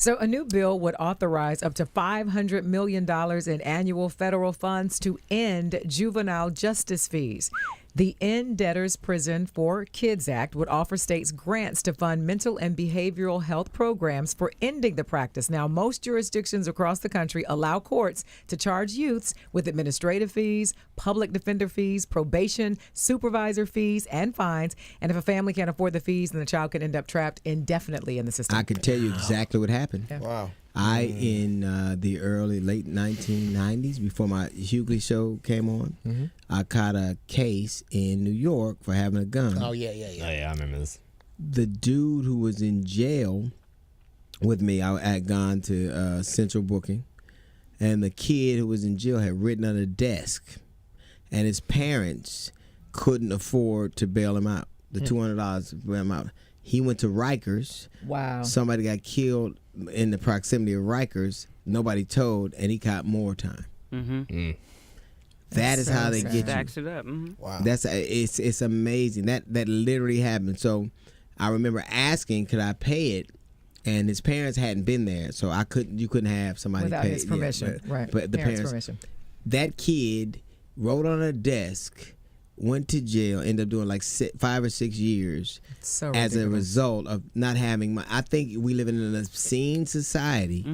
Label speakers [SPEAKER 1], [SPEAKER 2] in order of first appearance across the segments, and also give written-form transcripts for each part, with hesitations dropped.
[SPEAKER 1] So a new bill would authorize up to $500 million in annual federal funds to end juvenile justice fees. The End Debtors Prison for Kids Act would offer states grants to fund mental and behavioral health programs for ending the practice. Now, most jurisdictions across the country allow courts to charge youths with administrative fees, public defender fees, probation, supervisor fees, and fines. And if a family can't afford the fees, then the child could end up trapped indefinitely in the system.
[SPEAKER 2] I can tell you exactly what happened.
[SPEAKER 1] Yeah.
[SPEAKER 3] Wow.
[SPEAKER 2] In the late 1990s, before my Hughley show came on, I caught a case in New York for having a gun.
[SPEAKER 3] Oh, yeah.
[SPEAKER 4] Oh, yeah, I remember this.
[SPEAKER 2] The dude who was in jail with me, I had gone to Central Booking, and the kid who was in jail had written on a desk, and his parents couldn't afford to bail him out, the $200 to bail him out. He went to Rikers.
[SPEAKER 1] Wow.
[SPEAKER 2] Somebody got killed in the proximity of Rikers. Nobody told, and he got more time. That is how they get
[SPEAKER 5] Stacks
[SPEAKER 2] you.
[SPEAKER 5] it up.
[SPEAKER 3] Wow.
[SPEAKER 2] That's it's amazing. That literally happened. So I remember asking, could I pay it? And his parents hadn't been there, so you couldn't have somebody
[SPEAKER 1] Without
[SPEAKER 2] pay
[SPEAKER 1] his
[SPEAKER 2] it.
[SPEAKER 1] permission,
[SPEAKER 2] Yeah,
[SPEAKER 1] right?
[SPEAKER 2] But the parents,
[SPEAKER 1] permission.
[SPEAKER 2] that kid wrote on a desk, went to jail, ended up doing like 5 or 6 years
[SPEAKER 1] So
[SPEAKER 2] as a
[SPEAKER 1] ridiculous.
[SPEAKER 2] result of not having money. I think we live in an obscene society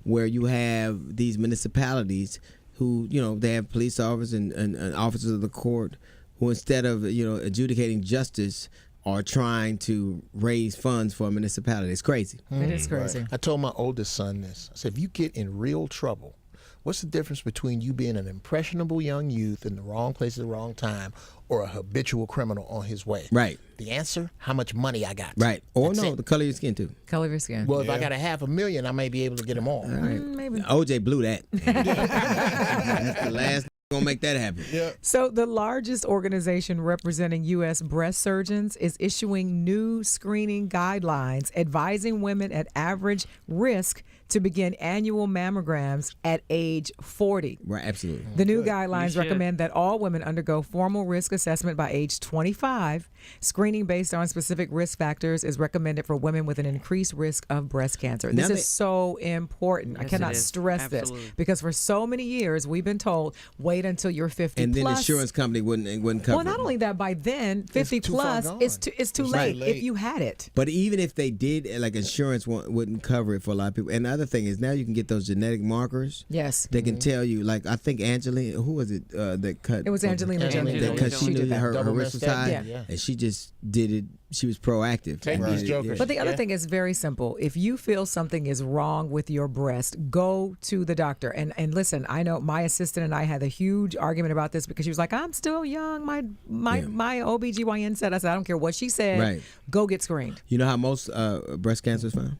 [SPEAKER 2] where you have these municipalities who, they have police officers and officers of the court who, instead of, adjudicating justice, are trying to raise funds for a municipality. It's crazy.
[SPEAKER 1] It is crazy.
[SPEAKER 3] I told my oldest son this. I said, if you get in real trouble, what's the difference between you being an impressionable young youth in the wrong place at the wrong time or a habitual criminal on his way?
[SPEAKER 2] Right.
[SPEAKER 3] The answer, how much money I got.
[SPEAKER 2] Right. Or
[SPEAKER 3] That's
[SPEAKER 2] no,
[SPEAKER 3] it.
[SPEAKER 2] the color of your skin too.
[SPEAKER 1] Color of your skin.
[SPEAKER 3] Well, if I got a $500,000, I may be able to get them all.
[SPEAKER 2] All right.
[SPEAKER 1] Maybe.
[SPEAKER 2] OJ blew that. That's the last gonna make that happen.
[SPEAKER 3] Yeah.
[SPEAKER 1] So the largest organization representing U.S. breast surgeons is issuing new screening guidelines advising women at average risk to begin annual mammograms at age 40.
[SPEAKER 2] Right, absolutely.
[SPEAKER 1] The new guidelines
[SPEAKER 5] should.
[SPEAKER 1] recommend that all women undergo formal risk assessment by age 25. Screening based on specific risk factors is recommended for women with an increased risk of breast cancer. This
[SPEAKER 2] Now
[SPEAKER 1] is so important. I
[SPEAKER 5] Yes,
[SPEAKER 1] cannot
[SPEAKER 5] it is.
[SPEAKER 1] stress
[SPEAKER 5] Absolutely.
[SPEAKER 1] this because for so many years we've been told wait until you're 50
[SPEAKER 2] And then the
[SPEAKER 1] plus.
[SPEAKER 2] insurance company wouldn't cover
[SPEAKER 1] Well, not
[SPEAKER 2] it.
[SPEAKER 1] only that, by then 50
[SPEAKER 3] too far
[SPEAKER 1] plus
[SPEAKER 3] gone.
[SPEAKER 1] it's too late
[SPEAKER 3] late.
[SPEAKER 1] if you had it.
[SPEAKER 2] But even if they did, like insurance wouldn't cover it for a lot of people. And the other thing is now you can get those genetic markers.
[SPEAKER 1] Yes.
[SPEAKER 2] They can tell you, like I think Angelina, who was it that cut?
[SPEAKER 1] It was Angelina
[SPEAKER 5] Jolie.
[SPEAKER 2] Because she
[SPEAKER 5] She
[SPEAKER 2] knew
[SPEAKER 1] did that.
[SPEAKER 2] her
[SPEAKER 3] Double
[SPEAKER 2] wrist was
[SPEAKER 3] mastectomy,
[SPEAKER 2] high,
[SPEAKER 3] yeah.
[SPEAKER 2] and she just did it. She was proactive.
[SPEAKER 3] Take
[SPEAKER 2] And
[SPEAKER 3] these
[SPEAKER 2] did it,
[SPEAKER 3] jokers.
[SPEAKER 1] But the other
[SPEAKER 3] Yeah.
[SPEAKER 1] thing is very simple. If you feel something is wrong with your breast, go to the doctor. And listen, I know my assistant and I had a huge argument about this because she was like, I'm still young. My OBGYN said, I said, I don't care what she said.
[SPEAKER 2] Right.
[SPEAKER 1] Go get screened.
[SPEAKER 2] You know how most breast cancer is found?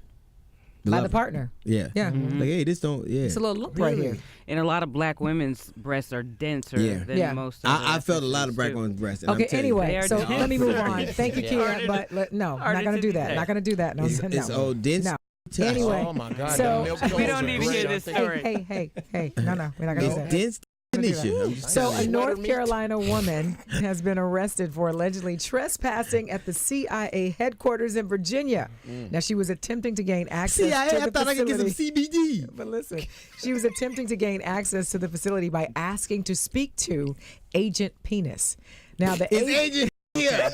[SPEAKER 1] By the
[SPEAKER 2] Beloved.
[SPEAKER 1] partner.
[SPEAKER 2] Yeah.
[SPEAKER 1] Yeah.
[SPEAKER 2] Like, hey, this don't. Yeah.
[SPEAKER 1] It's a little lump right here.
[SPEAKER 5] And a lot of black women's breasts are denser
[SPEAKER 2] Yeah.
[SPEAKER 5] than
[SPEAKER 1] Yeah.
[SPEAKER 5] most of
[SPEAKER 2] I felt a lot of
[SPEAKER 5] sisters,
[SPEAKER 2] black
[SPEAKER 5] too.
[SPEAKER 2] women's breasts. And I'm
[SPEAKER 1] Okay,
[SPEAKER 2] telling you,
[SPEAKER 1] anyway,
[SPEAKER 5] They are
[SPEAKER 1] so
[SPEAKER 5] dense.
[SPEAKER 1] let me move on. Thank you,
[SPEAKER 5] Yeah.
[SPEAKER 1] Kia, but no, not going to do that.
[SPEAKER 5] detect.
[SPEAKER 1] Not going to do that. No,
[SPEAKER 2] it's,
[SPEAKER 1] no.
[SPEAKER 2] it's old dense.
[SPEAKER 1] No.
[SPEAKER 2] touch.
[SPEAKER 1] Anyway,
[SPEAKER 3] Oh, my God.
[SPEAKER 1] so-
[SPEAKER 3] them milk
[SPEAKER 5] We
[SPEAKER 3] tones
[SPEAKER 5] don't
[SPEAKER 3] are
[SPEAKER 5] need to
[SPEAKER 3] great,
[SPEAKER 5] hear
[SPEAKER 3] aren't
[SPEAKER 5] this
[SPEAKER 3] they?
[SPEAKER 5] story.
[SPEAKER 1] Hey. No, we're not going to do
[SPEAKER 2] It's
[SPEAKER 1] that.
[SPEAKER 2] dense. Issue.
[SPEAKER 1] So a
[SPEAKER 3] Butter
[SPEAKER 1] North
[SPEAKER 3] meat.
[SPEAKER 1] Carolina woman has been arrested for allegedly trespassing at the CIA headquarters in Virginia. Now, she was attempting to gain access
[SPEAKER 2] CIA,
[SPEAKER 1] to
[SPEAKER 2] I
[SPEAKER 1] the
[SPEAKER 2] thought I could get some
[SPEAKER 1] facility.
[SPEAKER 2] CBD.
[SPEAKER 1] But listen, she was attempting to gain access to the facility by asking to speak to Agent Penis. Now, the
[SPEAKER 2] It's agent here.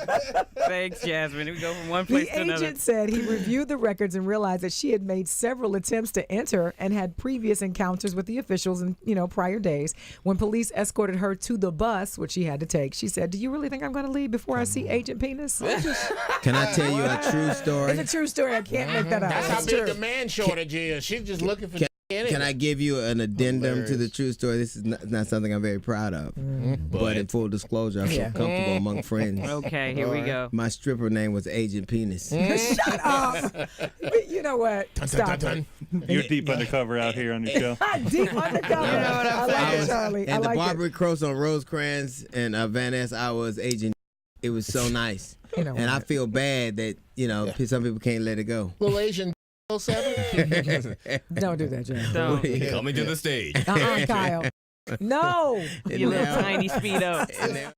[SPEAKER 5] Thanks, Jasmine. We go from one
[SPEAKER 1] The
[SPEAKER 5] place to another.
[SPEAKER 1] agent said he reviewed the records and realized that she had made several attempts to enter and had previous encounters with the officials in, prior days. When police escorted her to the bus, which she had to take, she said, "Do you really think I'm going to leave before I see Agent Penis?"
[SPEAKER 2] Can I tell you a true story?
[SPEAKER 1] It's a true story. I can't make that up.
[SPEAKER 3] That's how
[SPEAKER 1] It's
[SPEAKER 3] big
[SPEAKER 1] true.
[SPEAKER 3] the man shortage is. She's just looking for
[SPEAKER 2] Can I give you an addendum to the true story? This is not something I'm very proud of. But in full disclosure, I feel comfortable among friends.
[SPEAKER 5] Okay, here we go.
[SPEAKER 2] My stripper name was Agent Penis.
[SPEAKER 1] Shut up. You know what? Stop it.
[SPEAKER 4] You're deep undercover out here on your show.
[SPEAKER 1] Deep undercover. I like it, Charlie. I
[SPEAKER 2] And the
[SPEAKER 1] like
[SPEAKER 2] Barbary
[SPEAKER 1] it.
[SPEAKER 2] Cross on Rosecrans and Van Ness, I was Agent. It was so nice.
[SPEAKER 1] You know
[SPEAKER 2] And I
[SPEAKER 1] what?
[SPEAKER 2] feel bad that, some people can't let it go.
[SPEAKER 3] little Asian 07?
[SPEAKER 1] Don't do that, Jay.
[SPEAKER 5] Don't.
[SPEAKER 6] Coming to the stage.
[SPEAKER 1] Kyle. No.
[SPEAKER 5] You little tiny speedo.
[SPEAKER 2] And then-